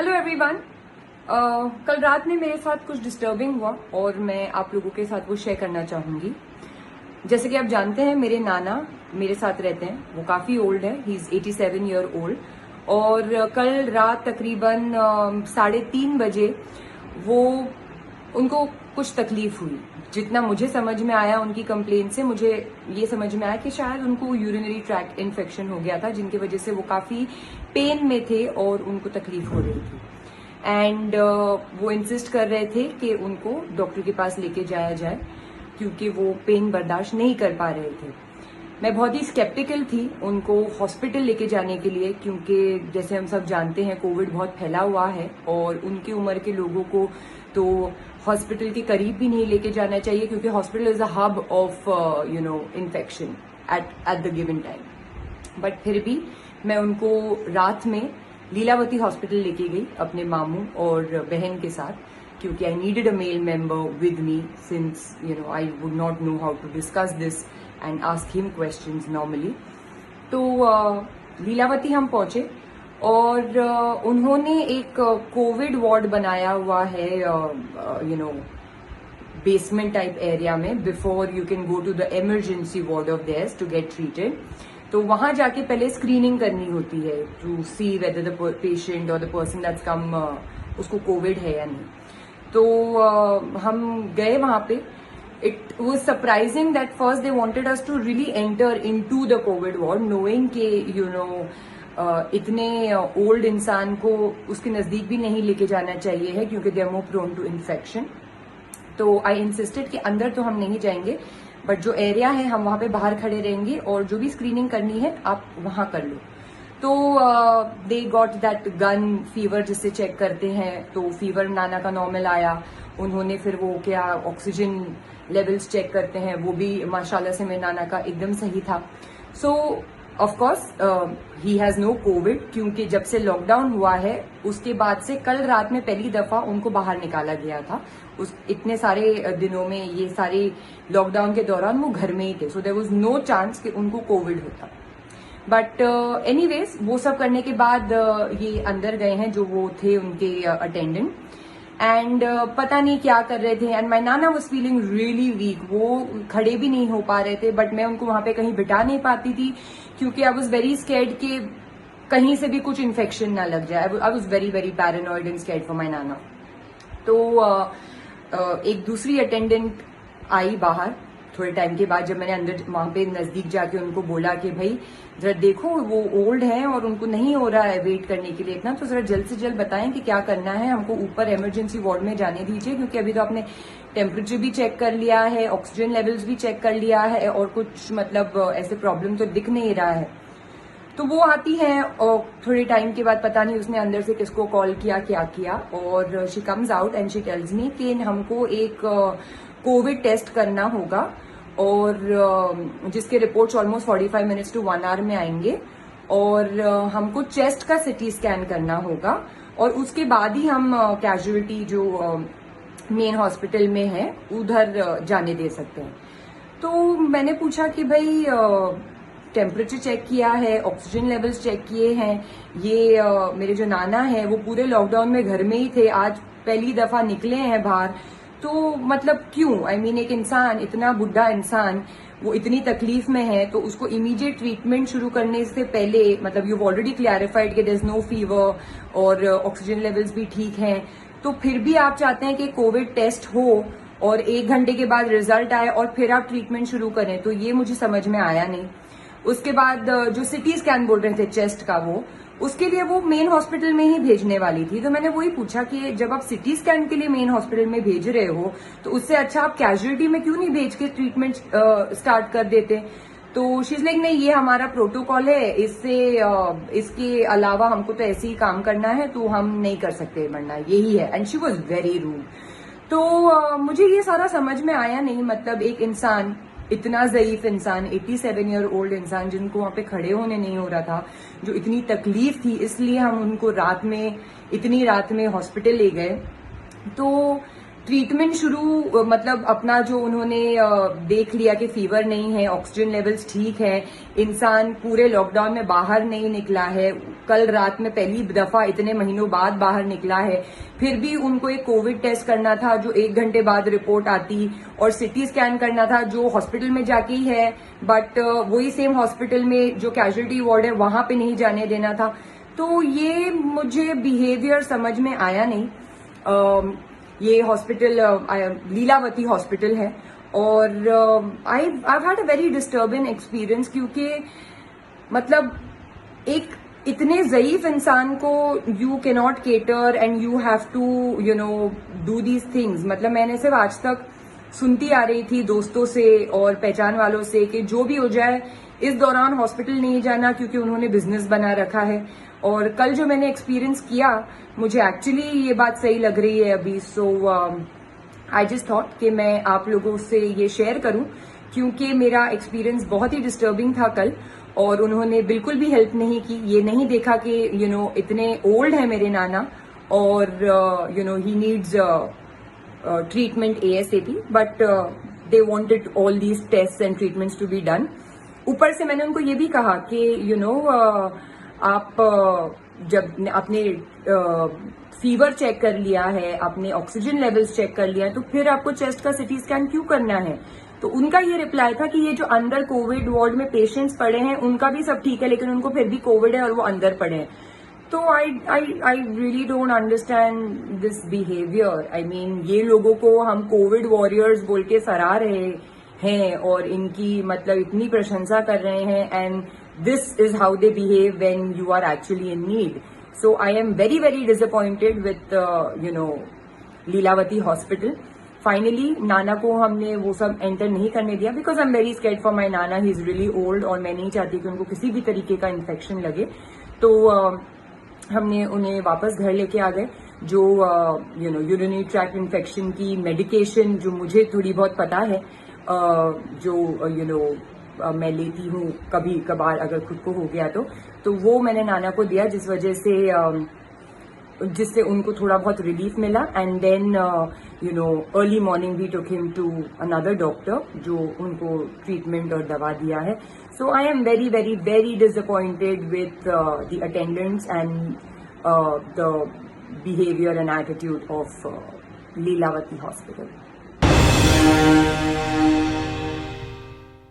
Hello everyone. कल रात में मेरे साथ कुछ डिस्टर्बिंग हुआ और मैं आप लोगों के साथ वो शेयर करना चाहूंगी। जैसे कि आप जानते हैं, मेरे नाना मेरे साथ रहते हैं। वो काफी ओल्ड है, ही इज 87 ईयर ओल्ड। और कल रात तकरीबन 3:30 बजे वो उनको कुछ तकलीफ हुई। जितना मुझे समझ में आया उनकी कंप्लेंट से, मुझे ये समझ में आया कि शायद उनको यूरिनरी ट्रैक्ट इन्फेक्शन हो गया था, जिनकी वजह से वो काफी पेन में थे और उनको तकलीफ हो रही थी। एंड वो इंसिस्ट कर रहे थे कि उनको डॉक्टर के पास लेके जाया जाए क्योंकि वो पेन बर्दाश्त नहीं कर पा रहे थे। मैं बहुत ही स्केप्टिकल थी उनको हॉस्पिटल लेके जाने के लिए, क्योंकि जैसे हम सब जानते हैं कोविड बहुत फैला हुआ है और उनकी उम्र के लोगों को तो हॉस्पिटल के करीब भी नहीं लेके जाना चाहिए, क्योंकि hospital is a hub of infection at the given time. But फिर भी मैं उनको रात में लीलावती हॉस्पिटल लेके गई अपने मामू और बहन के साथ, क्योंकि I needed a male member with me since I would not know how to discuss this and ask him questions normally. तो लीलावती हम पहुंचे और उन्होंने एक कोविड वार्ड बनाया हुआ है बेसमेंट टाइप एरिया में, before you can go to the emergency ward of theirs to get treated. तो वहां जाके पहले स्क्रीनिंग करनी होती है to see whether the patient और द पर्सन दैट्स कम उसको कोविड है या नहीं। तो हम गए वहां पे। It was surprising that first they wanted us to really enter into the COVID ward, knowing के इतने ओल्ड इंसान को उसके नजदीक भी नहीं लेके जाना चाहिए है, क्योंकि they are more prone to infection. तो आई इंसिस्टेड कि अंदर तो हम नहीं जाएंगे, बट जो एरिया है हम वहां पे बाहर खड़े रहेंगे और जो भी स्क्रीनिंग करनी है आप वहां कर लो। तो they got that gun fever जिससे चेक करते हैं। तो फीवर नाना का नॉर्मल आया। उन्होंने फिर वो क्या ऑक्सीजन लेवल्स चेक करते हैं, वो भी माशाल्लाह से मेरे नाना का एकदम सही था। So of course he has no COVID, क्योंकि जब से लॉकडाउन हुआ है उसके बाद से कल रात में पहली दफा उनको बाहर निकाला गया था। उस इतने सारे दिनों में, ये सारे लॉकडाउन के दौरान वो घर में ही थे, so there was no chance कि उनको कोविड होता। बट एनीवेज वो सब करने के बाद ये अंदर गए हैं जो वो थे उनके अटेंडेंट, एंड पता नहीं क्या कर रहे थे। And my Nana was feeling really weak, वो खड़े भी नहीं हो पा रहे थे। बट मैं उनको वहां पे कहीं बिठा नहीं पाती थी, क्योंकि आई वॉज वेरी स्कैर्ड कि कहीं से भी कुछ इन्फेक्शन ना लग जाए। I was very very paranoid and scared for my नाना। तो एक दूसरी अटेंडेंट आई बाहर थोड़े टाइम के बाद, जब मैंने अंदर वहां पे नजदीक जाके उनको बोला कि भाई जरा देखो वो ओल्ड हैं और उनको नहीं हो रहा है वेट करने के लिए इतना, तो जरा जल्द से जल्द बताएं कि क्या करना है, हमको ऊपर इमरजेंसी वार्ड में जाने दीजिए, क्योंकि अभी तो आपने टेम्परेचर भी चेक कर लिया है, ऑक्सीजन लेवल्स भी चेक कर लिया है और कुछ मतलब ऐसे प्रॉब्लम तो दिख नहीं रहा है। तो वो आती है और थोड़े टाइम के बाद पता नहीं उसने अंदर से किसको कॉल किया, क्या किया, और she comes out and she tells me कि हमको एक कोविड टेस्ट करना होगा और जिसके reports almost 45 minutes to 1 hour में आएंगे, और हमको चेस्ट का सिटी स्कैन करना होगा और उसके बाद ही हम कैजुअलिटी जो मेन हॉस्पिटल में है उधर जाने दे सकते हैं। तो मैंने पूछा कि भाई टेम्परेचर चेक किया है, ऑक्सीजन लेवल्स चेक किए हैं, ये मेरे जो नाना है वो पूरे लॉकडाउन में घर में ही थे, आज पहली दफा निकले हैं बाहर, तो मतलब क्यों? आई मीन एक इंसान, इतना बुढ़ा इंसान, वो इतनी तकलीफ में है, तो उसको इमीडिएट ट्रीटमेंट शुरू करने से पहले, मतलब यू ऑलरेडी क्लैरिफाइड कि देयर इज नो फीवर और ऑक्सीजन लेवल्स भी ठीक हैं, तो फिर भी आप चाहते हैं कि कोविड टेस्ट हो और 1 घंटे के बाद रिजल्ट आए और फिर आप ट्रीटमेंट शुरू करें, तो ये मुझे समझ में आया नहीं। उसके बाद जो सिटी स्कैन बोल रहे थे चेस्ट का, वो उसके लिए वो मेन हॉस्पिटल में ही भेजने वाली थी। तो मैंने वही पूछा कि जब आप सिटी स्कैन के लिए मेन हॉस्पिटल में भेज रहे हो तो उससे अच्छा आप कैजुअलिटी में क्यों नहीं भेज के ट्रीटमेंट स्टार्ट कर देते? तो शी इज लाइक नहीं, ये हमारा प्रोटोकॉल है, इसके अलावा हमको तो ऐसे ही काम करना है, तो हम नहीं कर सकते, वरना यही है। And she was very rude. तो मुझे ये सारा समझ में आया नहीं, मतलब एक इंसान, इतना ज़ईफ इंसान, 87 ईयर ओल्ड इंसान, जिनको वहां पे खड़े होने नहीं हो रहा था, जो इतनी तकलीफ थी, इसलिए हम उनको इतनी रात में हॉस्पिटल ले गए। तो ट्रीटमेंट शुरू मतलब अपना जो उन्होंने देख लिया कि फीवर नहीं है, ऑक्सीजन लेवल्स ठीक है, इंसान पूरे लॉकडाउन में बाहर नहीं निकला है, कल रात में पहली दफा इतने महीनों बाद बाहर निकला है, फिर भी उनको एक कोविड टेस्ट करना था जो 1 घंटे बाद रिपोर्ट आती, और सिटी स्कैन करना था जो हॉस्पिटल में जाके ही है, बट वही सेम हॉस्पिटल में जो कैजुअलिटी वार्ड है वहां पे नहीं जाने देना था। तो ये मुझे बिहेवियर समझ में आया नहीं। ये हॉस्पिटल लीलावती हॉस्पिटल है, और I had a very disturbing experience, क्योंकि मतलब एक इतने ज़ईफ इंसान को you can not cater and you have to do these things. मतलब मैंने सिर्फ आज तक सुनती आ रही थी दोस्तों से और पहचान वालों से कि जो भी हो जाए इस दौरान हॉस्पिटल नहीं जाना, क्योंकि उन्होंने बिजनेस बना रखा है। और कल जो मैंने एक्सपीरियंस किया, मुझे एक्चुअली ये बात सही लग रही है अभी। सो आई जस्ट थॉट कि मैं आप लोगों से ये शेयर करूं, क्योंकि मेरा एक्सपीरियंस बहुत ही डिस्टर्बिंग था कल, और उन्होंने बिल्कुल भी हेल्प नहीं की। ये नहीं देखा कि इतने ओल्ड है मेरे नाना, और he needs treatment ASAP, but they wanted all these test and treatments to be done. ऊपर से मैंने उनको ये भी कहा कि आप जब अपने फीवर चेक कर लिया है, अपने ऑक्सीजन लेवल्स चेक कर लिया है, तो फिर आपको चेस्ट का सिटी स्कैन क्यों करना है? तो उनका ये रिप्लाई था कि ये जो अंदर कोविड वार्ड में पेशेंट्स पड़े हैं उनका भी सब ठीक है, लेकिन उनको फिर भी कोविड है और वो अंदर पड़े हैं। तो I really don't understand this behaviour. I mean, ये लोगों को हम कोविड वॉरियर्स बोल के सराह रहे हैं और इनकी मतलब इतनी प्रशंसा कर रहे हैं, and this is how they behave when you are actually in need. So I am very very disappointed with Lilavati hospital. Finally नाना को हमने वो सब एंटर नहीं करने दिया, because I am very scared for my nana, he is really old, और मैं नहीं चाहती कि उनको किसी भी तरीके का इन्फेक्शन लगे। तो हमने उन्हें वापस घर लेके आ गए। जो यूरिनरी ट्रैक्ट इन्फेक्शन की मेडिकेशन जो मुझे थोड़ी बहुत पता है, जो मैं लेती हूँ कभी कभार अगर खुद को हो गया तो वो मैंने नाना को दिया, जिस वजह से जिससे उनको थोड़ा बहुत रिलीफ मिला। And then early morning we took him to another doctor जो उनको ट्रीटमेंट और दवा दिया है। So I am very very very disappointed with the attendants and the behaviour and attitude of Lilavati hospital.